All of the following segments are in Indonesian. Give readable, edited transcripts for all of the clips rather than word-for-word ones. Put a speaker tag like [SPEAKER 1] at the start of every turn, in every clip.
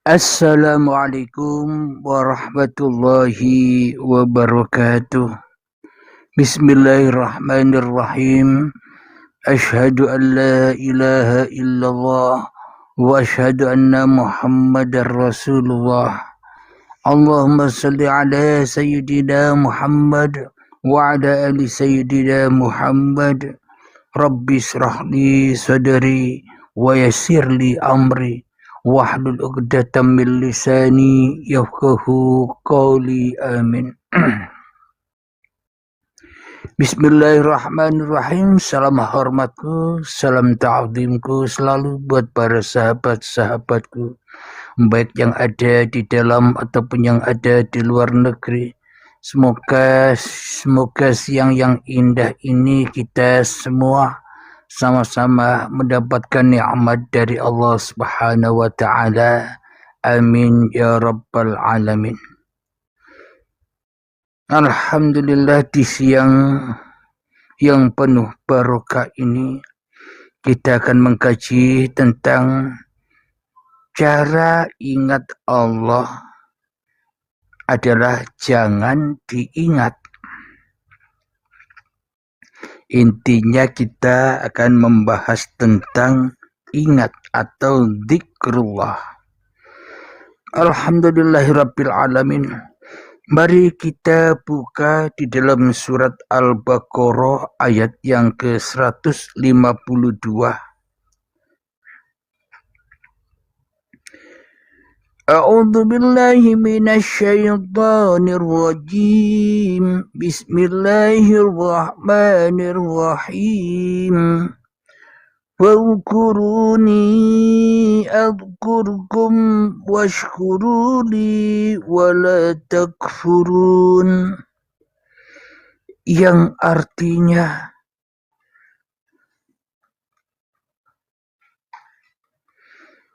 [SPEAKER 1] Assalamualaikum warahmatullahi wabarakatuh. Bismillahirrahmanirrahim. Ashhadu an la ilaha illallah wa ashhadu anna Muhammadar Rasulullah. Allahumma salli ala sayyidina Muhammad wa ala ali sayyidina Muhammad. Rabbi shrah li sadri wa yassir li amri wahlul 'uqdatam min lisani yafqahu qawli. Amin. Bismillahirrahmanirrahim. Salam hormatku, salam ta'zimku selalu buat para sahabat-sahabatku, baik yang ada di dalam ataupun yang ada di luar negeri. Semoga siang yang indah ini kita semua sama-sama mendapatkan nikmat dari Allah Subhanahu wa taala. Amin ya rabbal alamin. Alhamdulillah, di siang yang penuh barokah ini kita akan mengkaji tentang cara ingat Allah adalah jangan diingat. Intinya kita akan membahas tentang ingat atau zikrullah. Alhamdulillahirabbil alamin. Mari kita buka di dalam surat Al-Baqarah ayat yang ke-152. A'udzu billahi minasyaitonir rajim. Bismillahirrahmanirrahim. Wadhkuruni adhkurkum washkuruli wala takfurun. Yang artinya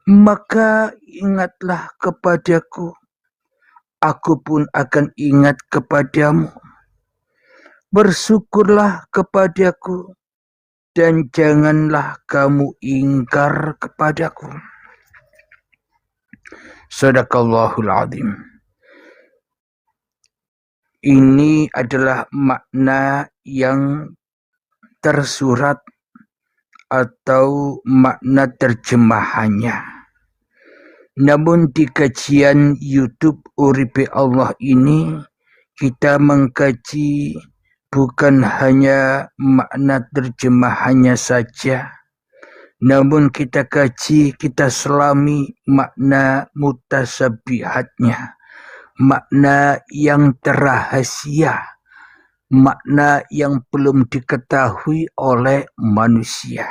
[SPEAKER 1] maka ingatlah kepadaku, aku pun akan ingat kepadamu. Bersyukurlah kepadaku, dan janganlah kamu ingkar kepadaku. Shadaqallahul azim. Ini adalah makna yang tersurat atau makna terjemahannya. Namun di kajian YouTube Uripe Allah ini kita mengkaji bukan hanya makna terjemahannya saja, namun kita kaji, kita selami makna mutasabihatnya, makna yang terahasia, makna yang belum diketahui oleh manusia.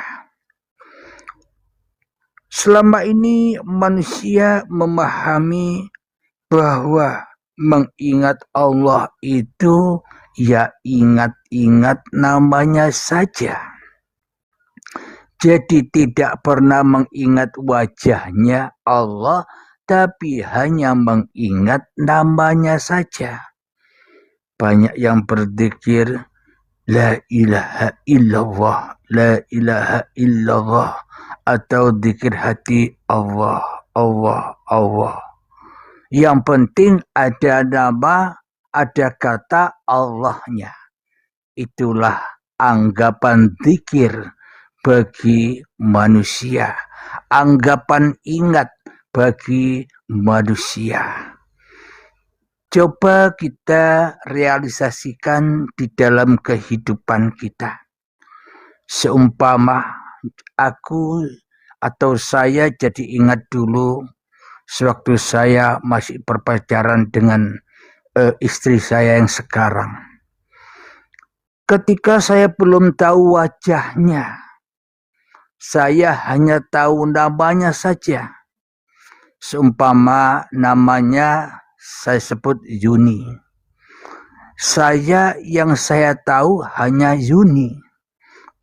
[SPEAKER 1] Selama ini manusia memahami bahwa mengingat Allah itu ya ingat-ingat namanya saja. Jadi tidak pernah mengingat wajahnya Allah, tapi hanya mengingat namanya saja. Banyak yang berzikir la ilaha illallah, la ilaha illallah, atau zikir hati Allah, Allah, Allah. Yang penting ada nama, ada kata Allahnya. Itulah anggapan zikir bagi manusia, anggapan ingat bagi manusia. Coba kita realisasikan di dalam kehidupan kita. Seumpama aku atau saya jadi ingat dulu sewaktu saya masih berpacaran dengan istri saya yang sekarang. Ketika saya belum tahu wajahnya, saya hanya tahu namanya saja. Seumpama namanya saya sebut Yuni. Yang saya tahu hanya Yuni.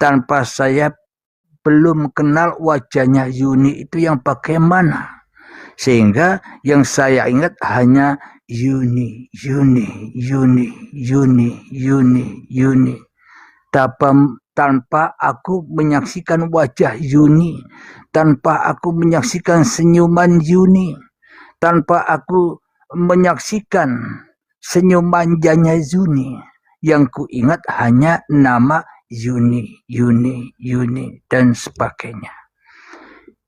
[SPEAKER 1] Tanpa saya belum kenal wajahnya Yuni itu yang bagaimana. Sehingga yang saya ingat hanya Yuni, Yuni, Yuni, Yuni, Yuni, Yuni. Tanpa aku menyaksikan wajah Yuni, tanpa aku menyaksikan senyuman Yuni, tanpa aku menyaksikan senyum manjanya Zuni. Yang ku ingat hanya nama Yuni, dan sebagainya.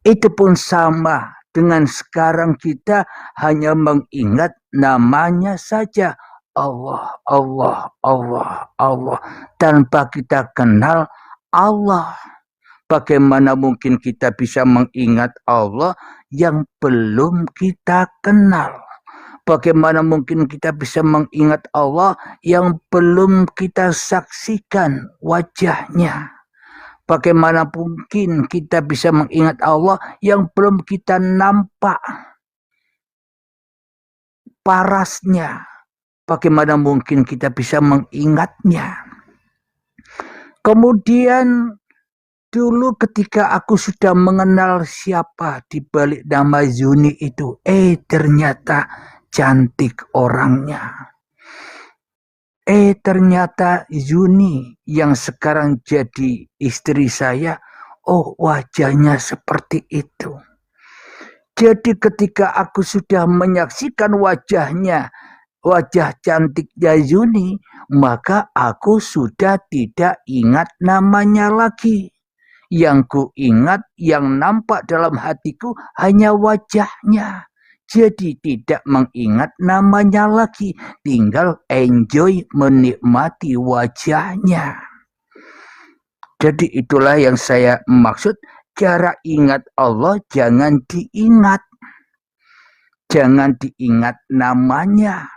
[SPEAKER 1] Itu pun sama dengan sekarang kita hanya mengingat namanya saja. Allah, Allah, Allah, Allah. Tanpa kita kenal Allah. Bagaimana mungkin kita bisa mengingat Allah yang belum kita kenal? Bagaimana mungkin kita bisa mengingat Allah yang belum kita saksikan wajahnya? Bagaimana mungkin kita bisa mengingat Allah yang belum kita nampak parasnya? Bagaimana mungkin kita bisa mengingatnya? Kemudian dulu ketika aku sudah mengenal siapa di balik nama Zuni itu, ternyata cantik orangnya. Ternyata Zuni yang sekarang jadi istri saya, wajahnya seperti itu. Jadi ketika aku sudah menyaksikan wajahnya, wajah cantiknya Zuni, maka aku sudah tidak ingat namanya lagi. Yang ku ingat, yang nampak dalam hatiku hanya wajahnya. Jadi tidak mengingat namanya lagi, tinggal enjoy menikmati wajahnya. Jadi itulah yang saya maksud, cara ingat Allah jangan diingat. Jangan diingat namanya.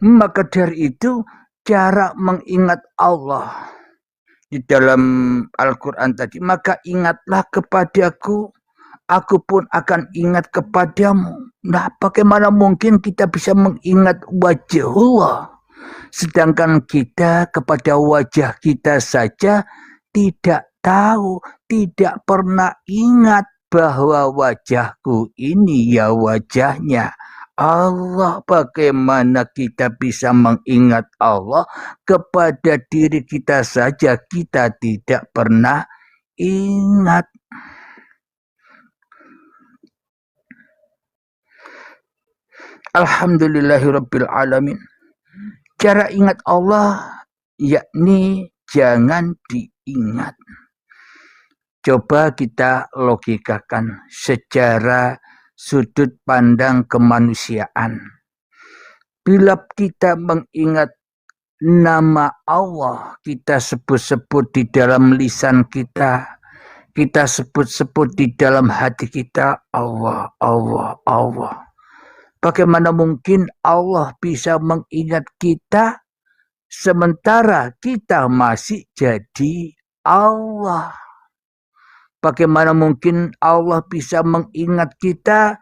[SPEAKER 1] Maka dari itu, cara mengingat Allah di dalam Al-Quran tadi, maka ingatlah kepadaku, aku pun akan ingat kepadamu. Nah, bagaimana mungkin kita bisa mengingat wajah Allah, sedangkan kita kepada wajah kita saja tidak tahu, tidak pernah ingat bahwa wajahku ini ya wajahnya Allah. Bagaimana kita bisa mengingat Allah kepada diri kita saja kita tidak pernah ingat. Alhamdulillahirabbil alamin. Cara ingat Allah yakni jangan diingat. Coba kita logikakan secara sudut pandang kemanusiaan. Bila kita mengingat nama Allah, kita sebut-sebut di dalam lisan kita, kita sebut-sebut di dalam hati kita, Allah, Allah, Allah. Bagaimana mungkin Allah bisa mengingat kita sementara kita masih jadi Allah? Bagaimana mungkin Allah bisa mengingat kita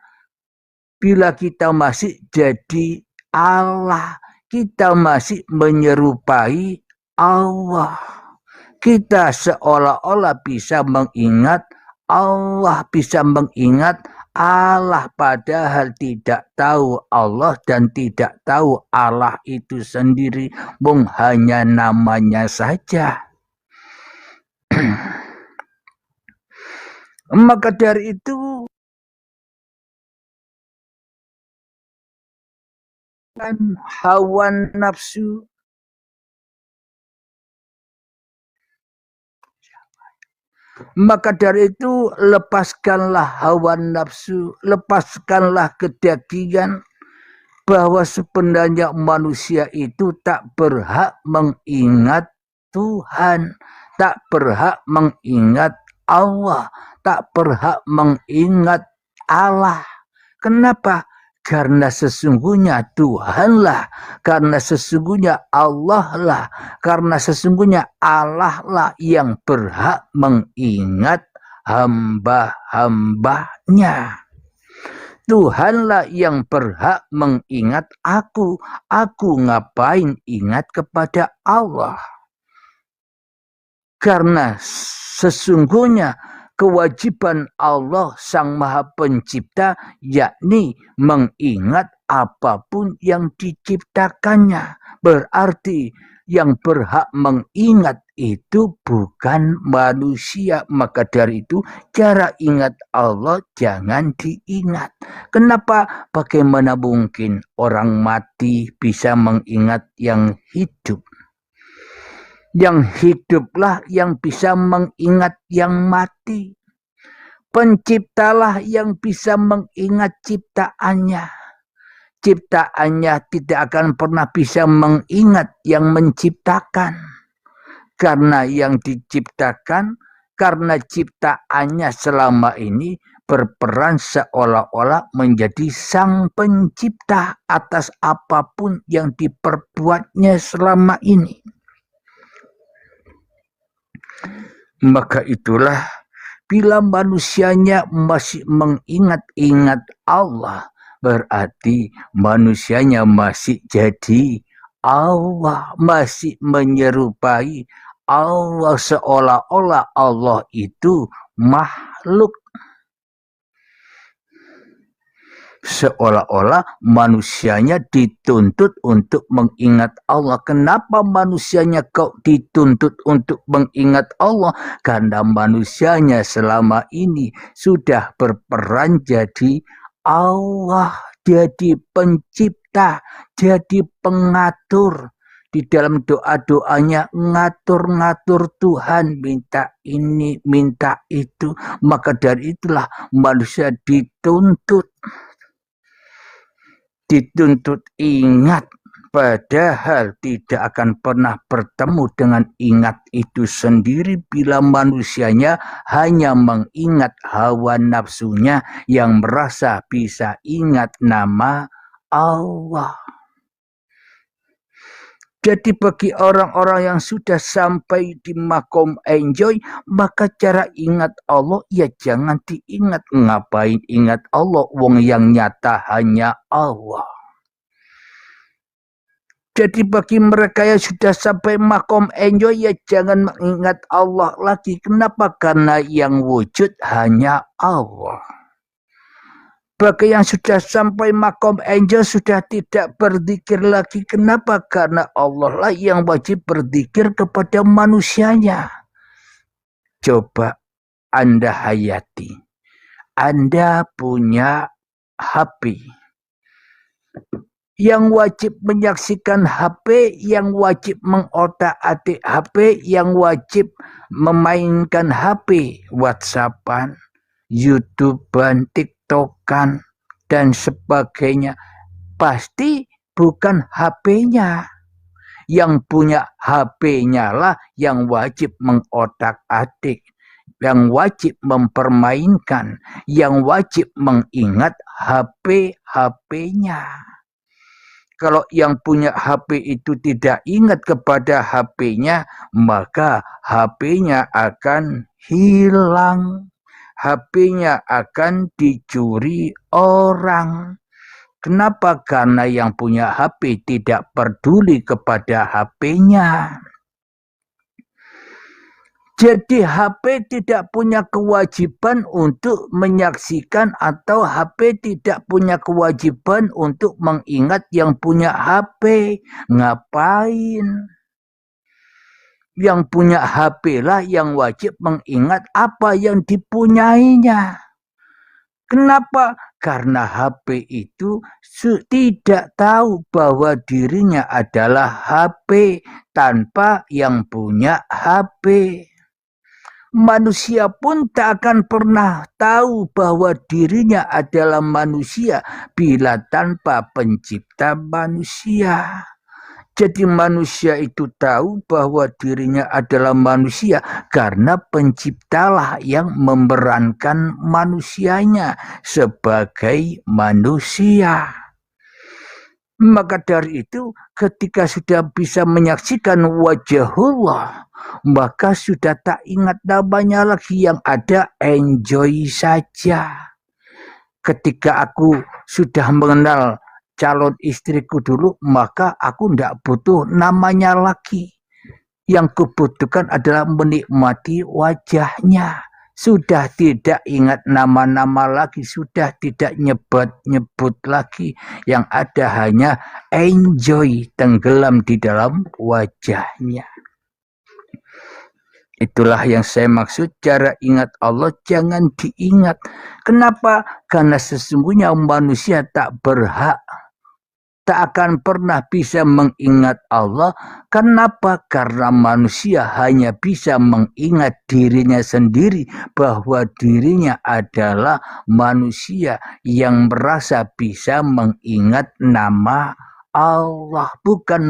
[SPEAKER 1] bila kita masih jadi Allah? Kita masih menyerupai Allah. Kita seolah-olah bisa mengingat Allah, bisa mengingat Allah, padahal tidak tahu Allah dan tidak tahu Allah itu sendiri, hanya namanya saja. Maka dari itu hawa nafsu, maka dari itu lepaskanlah hawa nafsu, lepaskanlah kedagingan, bahwa sebenarnya manusia itu tak berhak mengingat Tuhan, tak berhak mengingat Allah, tak berhak mengingat Allah. Kenapa? Karena sesungguhnya Tuhanlah, karena sesungguhnya Allah lah, karena sesungguhnya Allah lah yang berhak mengingat hamba-hambanya. Tuhanlah yang berhak mengingat aku. Aku ngapain ingat kepada Allah? Karena sesungguhnya kewajiban Allah Sang Maha Pencipta yakni mengingat apapun yang diciptakannya. Berarti Yang berhak mengingat itu bukan manusia. Maka dari itu cara ingat Allah jangan diingat. Kenapa? Bagaimana mungkin orang mati bisa mengingat yang hidup? Yang hiduplah yang bisa mengingat yang mati. Penciptalah yang bisa mengingat ciptaannya. Ciptaannya tidak akan pernah bisa mengingat yang menciptakan. Karena yang diciptakan, karena ciptaannya selama ini berperan seolah-olah menjadi sang pencipta atas apapun yang diperbuatnya selama ini. Maka itulah bila manusianya masih mengingat-ingat Allah, berarti manusianya masih jadi Allah, masih menyerupai Allah seolah-olah Allah itu makhluk. Seolah-olah manusianya dituntut untuk mengingat Allah. Kenapa manusianya kok dituntut untuk mengingat Allah? Karena manusianya selama ini sudah berperan jadi Allah, jadi pencipta, jadi pengatur. Di dalam doa-doanya ngatur-ngatur Tuhan, minta ini, minta itu. Maka dari itulah manusia dituntut ingat, padahal tidak akan pernah bertemu dengan ingat itu sendiri bila manusianya hanya mengingat hawa nafsunya yang merasa bisa ingat nama Allah. Jadi bagi orang-orang yang sudah sampai di makom enjoy, maka cara ingat Allah ya jangan diingat. Ngapain ingat Allah? Wong yang nyata hanya Allah. Jadi bagi mereka yang sudah sampai makom enjoy ya jangan mengingat Allah lagi. Kenapa? Karena yang wujud hanya Allah. Bagi yang sudah sampai makom angel sudah tidak berzikir lagi. Kenapa? Karena Allah lah yang wajib berzikir kepada manusianya. Coba Anda hayati. Anda punya HP. Yang wajib menyaksikan HP, yang wajib mengotak-atik HP, yang wajib memainkan HP, WhatsAppan, YouTubean, TikTokan, dan sebagainya. Pasti bukan HP-nya. Yang punya HP-nya lah yang wajib mengotak-atik, yang wajib mempermainkan, yang wajib mengingat HP-HP-nya. Kalau yang punya HP itu tidak ingat kepada HP-nya, maka HP-nya akan hilang. HP-nya akan dicuri orang. Kenapa? Karena yang punya HP tidak peduli kepada HP-nya. Jadi HP tidak punya kewajiban untuk menyaksikan atau HP tidak punya kewajiban untuk mengingat yang punya HP. Ngapain? Yang punya HP lah yang wajib mengingat apa yang dipunyainya. Kenapa? Karena HP itu tidak tahu bahwa dirinya adalah HP tanpa yang punya HP. Manusia pun tak akan pernah tahu bahwa dirinya adalah manusia bila tanpa pencipta manusia. Jadi manusia itu tahu bahwa dirinya adalah manusia karena penciptalah yang memerankan manusianya sebagai manusia. Maka dari itu ketika sudah bisa menyaksikan wajahullah, maka sudah tak ingat namanya lagi, yang ada enjoy saja. Ketika aku sudah mengenal calon istriku dulu, maka aku tidak butuh namanya lagi. Yang kubutuhkan adalah menikmati wajahnya. sudah tidak ingat nama-nama lagi, sudah tidak nyebut-nyebut lagi. Yang ada hanya enjoy, tenggelam di dalam wajahnya. Itulah yang saya maksud, cara ingat Allah jangan diingat. Kenapa? Karena sesungguhnya manusia tak berhak, tak akan pernah bisa mengingat Allah. Kenapa? Karena manusia hanya bisa mengingat dirinya sendiri, bahwa dirinya adalah manusia yang merasa bisa mengingat nama Allah, bukan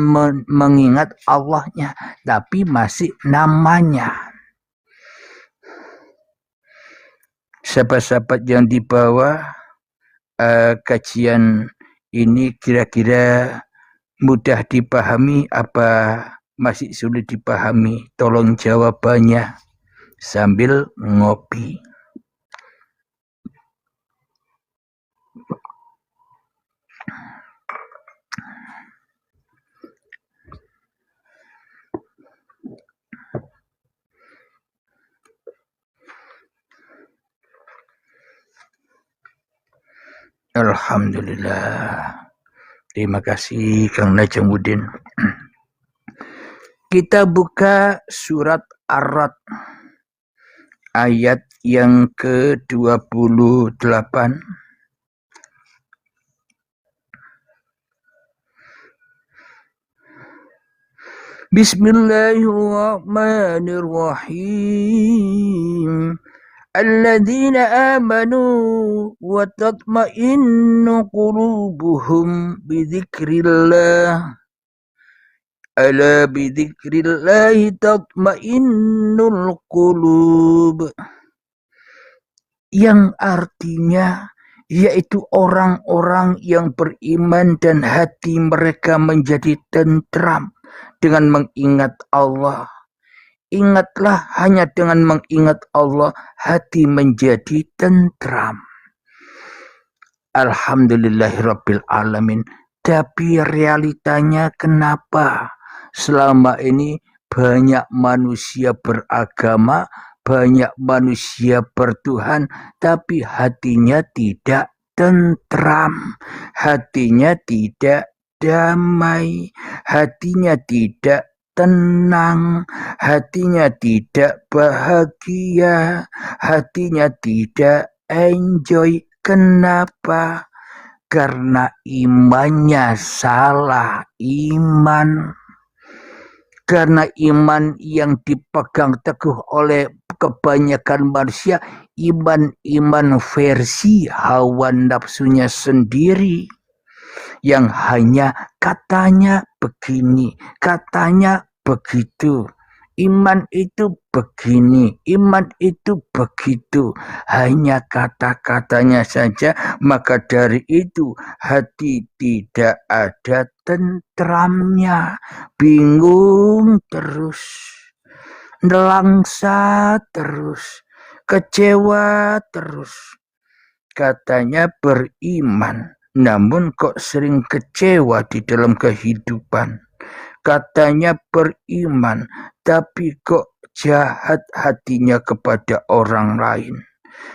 [SPEAKER 1] mengingat Allahnya, tapi masih namanya. Sahabat-sahabat yang di bawah, kajian ini kira-kira mudah dipahami apa masih sulit dipahami? Tolong jawabannya sambil ngopi. Alhamdulillah. Terima kasih Kang Najamuddin. Kita buka surat Ar-Ra'd ayat yang ke-28. Bismillahirrahmanirrahim. Alladzina amanu wa tatma'innu qulubuhum bidzikrillah. Ala bidzikrillahi tatma'innul qulub. Yang artinya yaitu orang-orang yang beriman dan hati mereka menjadi tentram dengan mengingat Allah. Ingatlah, hanya dengan mengingat Allah hati menjadi tentram. Alhamdulillahirabbil alamin. Tapi realitanya kenapa selama ini banyak manusia beragama, banyak manusia bertuhan, tapi hatinya tidak tentram, hatinya tidak damai, hatinya tidak tenang, hatinya tidak bahagia, hatinya tidak enjoy. Kenapa? Karena imannya salah iman. Karena iman yang dipegang teguh oleh kebanyakan manusia, iman versi hawa nafsunya sendiri, yang hanya katanya begini, katanya begitu. Iman itu begini, iman itu begitu. Hanya kata-katanya saja, maka dari itu hati tidak ada tentramnya. Bingung terus, nelangsa terus, kecewa terus. Katanya beriman, namun kok sering kecewa di dalam kehidupan. Katanya beriman, tapi kok jahat hatinya kepada orang lain.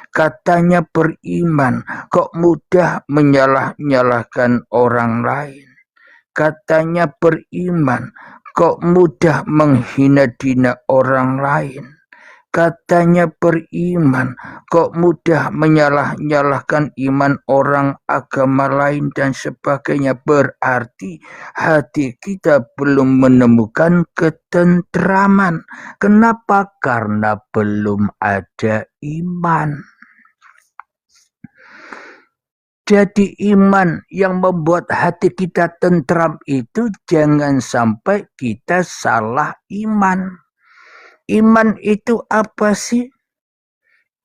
[SPEAKER 1] Katanya beriman, kok mudah menyalah-nyalahkan orang lain. Katanya beriman, kok mudah menghina-hina orang lain. Katanya beriman, kok mudah menyalah-nyalahkan iman orang, agama lain, dan sebagainya. Berarti hati kita belum menemukan ketentraman. Kenapa? Karena belum ada iman. Jadi iman yang membuat hati kita tentram itu jangan sampai kita salah iman. Iman itu apa sih?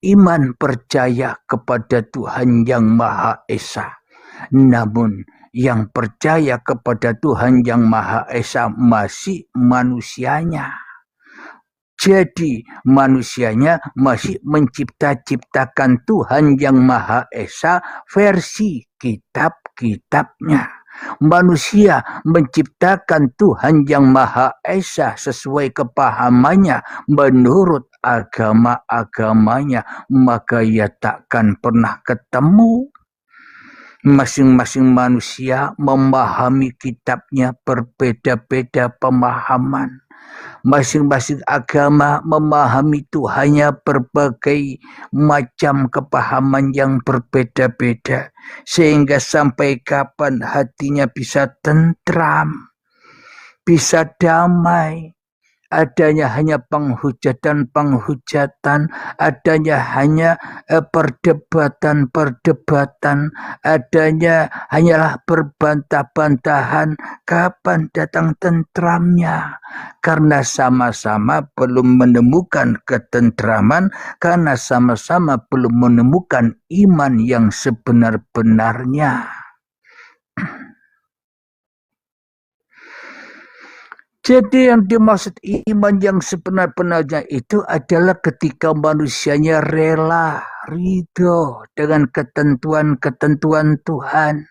[SPEAKER 1] Iman percaya kepada Tuhan Yang Maha Esa. Namun yang percaya kepada Tuhan Yang Maha Esa masih manusianya. Jadi manusianya masih mencipta-ciptakan Tuhan Yang Maha Esa versi kitab-kitabnya. Manusia menciptakan Tuhan yang Maha Esa sesuai kepahamannya menurut agama-agamanya, maka ia takkan pernah ketemu. Masing-masing manusia memahami kitabnya berbeda-beda pemahaman. Masing-masing agama memahami Tuhannya berbagai macam kepahaman yang berbeda-beda. Sehingga sampai kapan hatinya bisa tentram, bisa damai. Adanya hanya penghujatan-penghujatan, adanya hanya perdebatan-perdebatan, adanya hanyalah berbantah-bantahan. Kapan datang tentramnya? Karena sama-sama belum menemukan ketentraman, karena sama-sama belum menemukan iman yang sebenar-benarnya. Jadi yang dimaksud iman yang sebenar-benarnya itu adalah ketika manusianya rela, ridho dengan ketentuan-ketentuan Tuhan.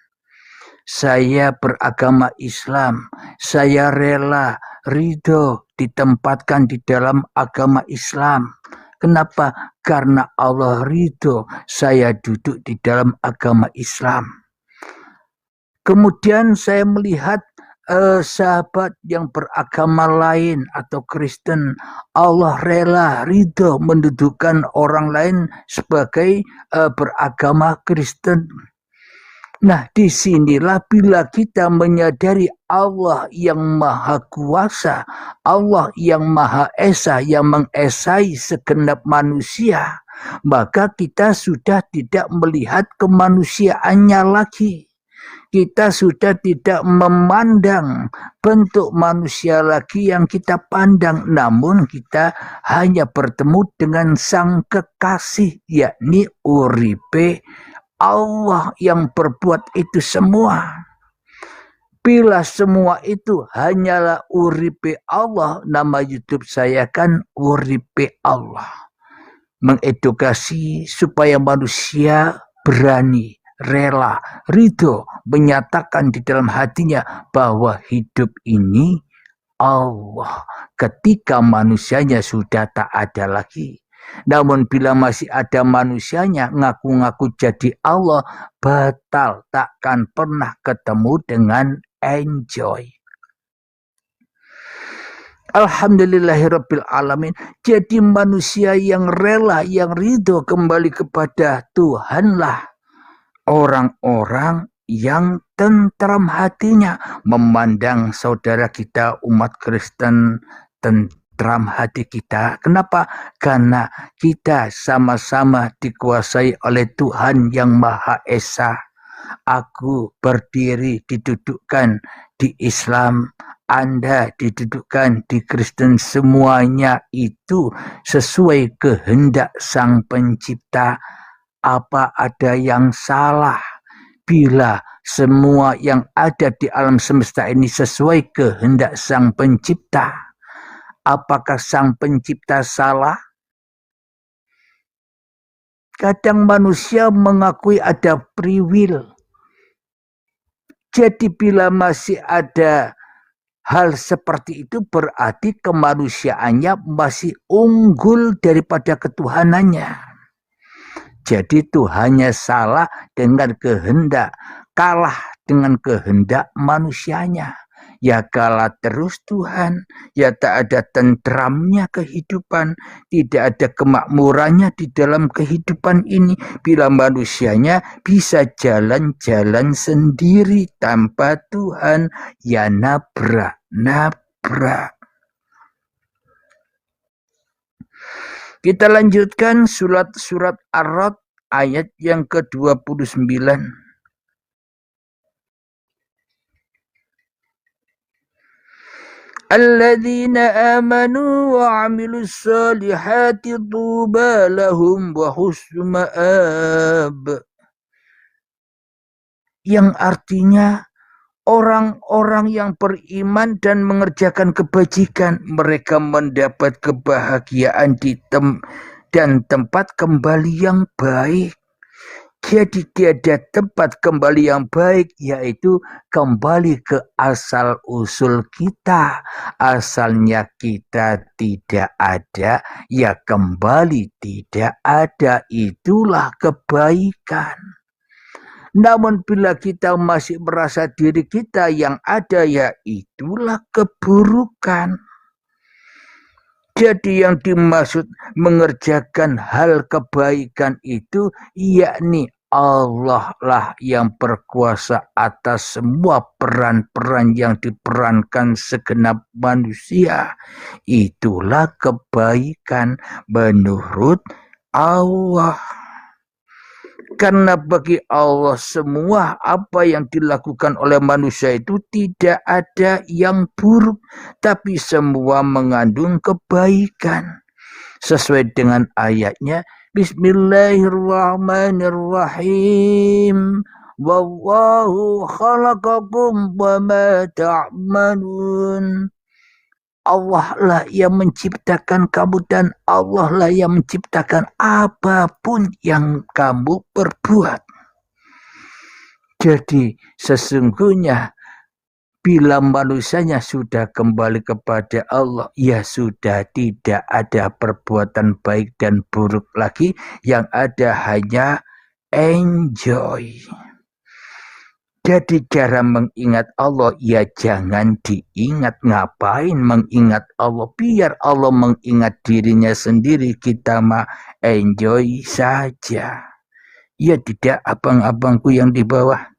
[SPEAKER 1] Saya beragama Islam, saya rela, ridho ditempatkan di dalam agama Islam. Kenapa? Karena Allah ridho saya duduk di dalam agama Islam. Kemudian saya melihat sahabat yang beragama lain atau Kristen, Allah rela, ridho mendudukan orang lain sebagai beragama Kristen. Nah, disinilah bila kita menyadari Allah yang Maha Kuasa, Allah yang Maha Esa, yang mengesai segenap manusia, maka kita sudah tidak melihat kemanusiaannya lagi. Kita sudah tidak memandang bentuk manusia lagi yang kita pandang, namun kita hanya bertemu dengan Sang Kekasih, yakni Uripe Allah yang berbuat itu semua. Bila semua itu hanyalah Uripe Allah, nama YouTube saya kan Uripe Allah. Mengedukasi supaya manusia berani, rela, ridho menyatakan di dalam hatinya bahwa hidup ini Allah ketika manusianya sudah tak ada lagi. Namun bila masih ada manusianya ngaku-ngaku jadi Allah, batal, takkan pernah ketemu dengan enjoy. Alhamdulillahirabbil alamin. Jadi manusia yang rela, yang ridho kembali kepada Tuhanlah orang-orang yang tentram hatinya, memandang saudara kita umat Kristen tentram hati kita. Kenapa? Karena kita sama-sama dikuasai oleh Tuhan yang Maha Esa. Aku berdiri didudukkan di Islam, Anda didudukkan di Kristen, semuanya itu sesuai kehendak Sang Pencipta. Apa ada yang salah bila semua yang ada di alam semesta ini sesuai kehendak Sang Pencipta? Apakah Sang Pencipta salah? Kadang manusia mengakui ada free will. Jadi bila masih ada hal seperti itu, berarti kemanusiaannya masih unggul daripada ketuhanannya. Jadi Tuhannya salah dengan kehendak, kalah dengan kehendak manusianya. Ya kalah terus Tuhan, ya tak ada tentramnya kehidupan, tidak ada kemakmurannya di dalam kehidupan ini. Bila manusianya bisa jalan-jalan sendiri tanpa Tuhan, ya nabrak. Kita lanjutkan surat Ar-Ra'd ayat yang ke-29. Alladzina amanu wa 'amilus solihati tuba lahum wa husnu ma'ab. Yang artinya orang-orang yang beriman dan mengerjakan kebajikan, mereka mendapat kebahagiaan dan tempat kembali yang baik. Jadi tiada tempat kembali yang baik, yaitu kembali ke asal usul kita. Asalnya kita tidak ada, ya kembali tidak ada. Itulah kebaikan. Namun bila kita masih merasa diri kita yang ada, ya itulah keburukan. Jadi yang dimaksud mengerjakan hal kebaikan itu yakni Allah lah yang berkuasa atas semua peran-peran yang diperankan segenap manusia. Itulah kebaikan menurut Allah. Karena bagi Allah semua apa yang dilakukan oleh manusia itu tidak ada yang buruk, tapi semua mengandung kebaikan. Sesuai dengan ayatnya, Bismillahirrahmanirrahim. Wallahu khalaqakum wa ma ta'malun. Allah lah yang menciptakan kamu dan Allah lah yang menciptakan apapun yang kamu perbuat. Jadi sesungguhnya bila manusianya sudah kembali kepada Allah, ya sudah tidak ada perbuatan baik dan buruk lagi, yang ada hanya enjoy. Jadi cara mengingat Allah, ya jangan diingat. Ngapain mengingat Allah? Biar Allah mengingat dirinya sendiri, kita mah enjoy saja. Ya tidak, abang-abangku yang di bawah.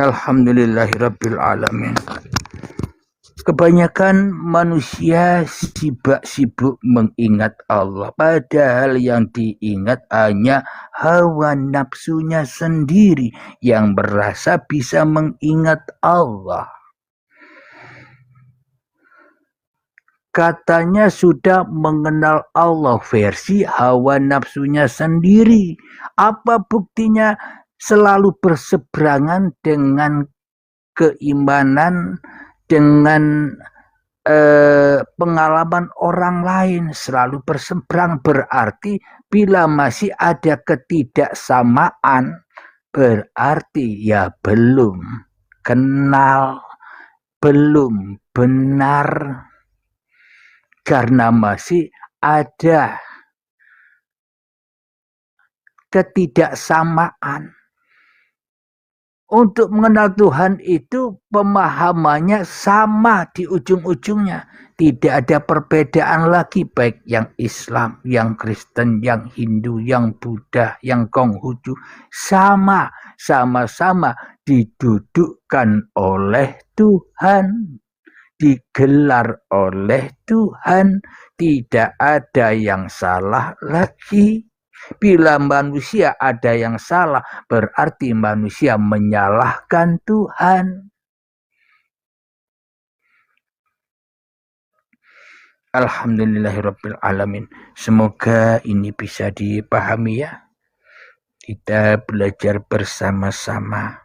[SPEAKER 1] Alhamdulillahirabbil alamin. Kebanyakan manusia sibuk mengingat Allah, padahal yang diingat hanya hawa nafsunya sendiri yang merasa bisa mengingat Allah. Katanya sudah mengenal Allah versi hawa nafsunya sendiri. Apa buktinya? Selalu berseberangan dengan keimanan, dengan pengalaman orang lain, selalu berseberang. Berarti bila masih ada ketidaksamaan, berarti ya belum kenal, belum benar, karena masih ada ketidaksamaan. Untuk mengenal Tuhan itu pemahamannya sama di ujung-ujungnya. Tidak ada perbedaan lagi, baik yang Islam, yang Kristen, yang Hindu, yang Buddha, yang Konghucu. Sama-sama didudukkan oleh Tuhan. Digelar oleh Tuhan. Tidak ada yang salah lagi. Bila manusia ada yang salah, berarti manusia menyalahkan Tuhan. Alhamdulillahirabbil alamin. Semoga ini bisa dipahami ya. Kita belajar bersama-sama.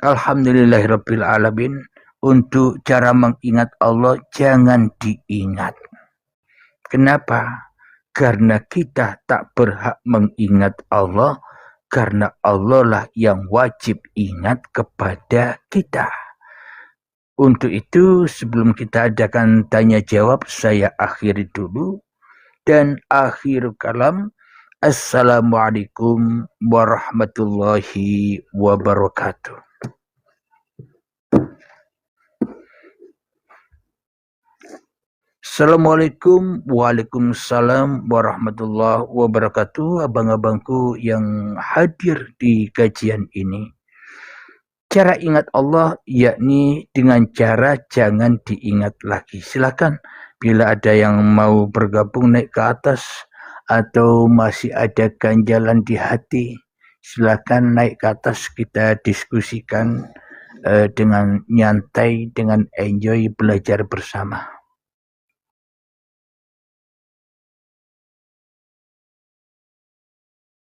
[SPEAKER 1] Alhamdulillahirabbil alamin. Untuk cara mengingat Allah, jangan diingat. Kenapa? Karena kita tak berhak mengingat Allah, karena Allah lah yang wajib ingat kepada kita. Untuk itu, sebelum kita adakan tanya jawab, saya akhiri dulu. Dan akhir kalam, Assalamualaikum warahmatullahi wabarakatuh. Assalamualaikum, waalaikumsalam warahmatullahi wabarakatuh. Abang-abangku yang hadir di kajian ini. Cara ingat Allah yakni dengan cara jangan diingat lagi. Silakan bila ada yang mau bergabung naik ke atas atau masih ada ganjalan di hati, silakan naik ke atas, kita diskusikan dengan nyantai, dengan enjoy belajar bersama.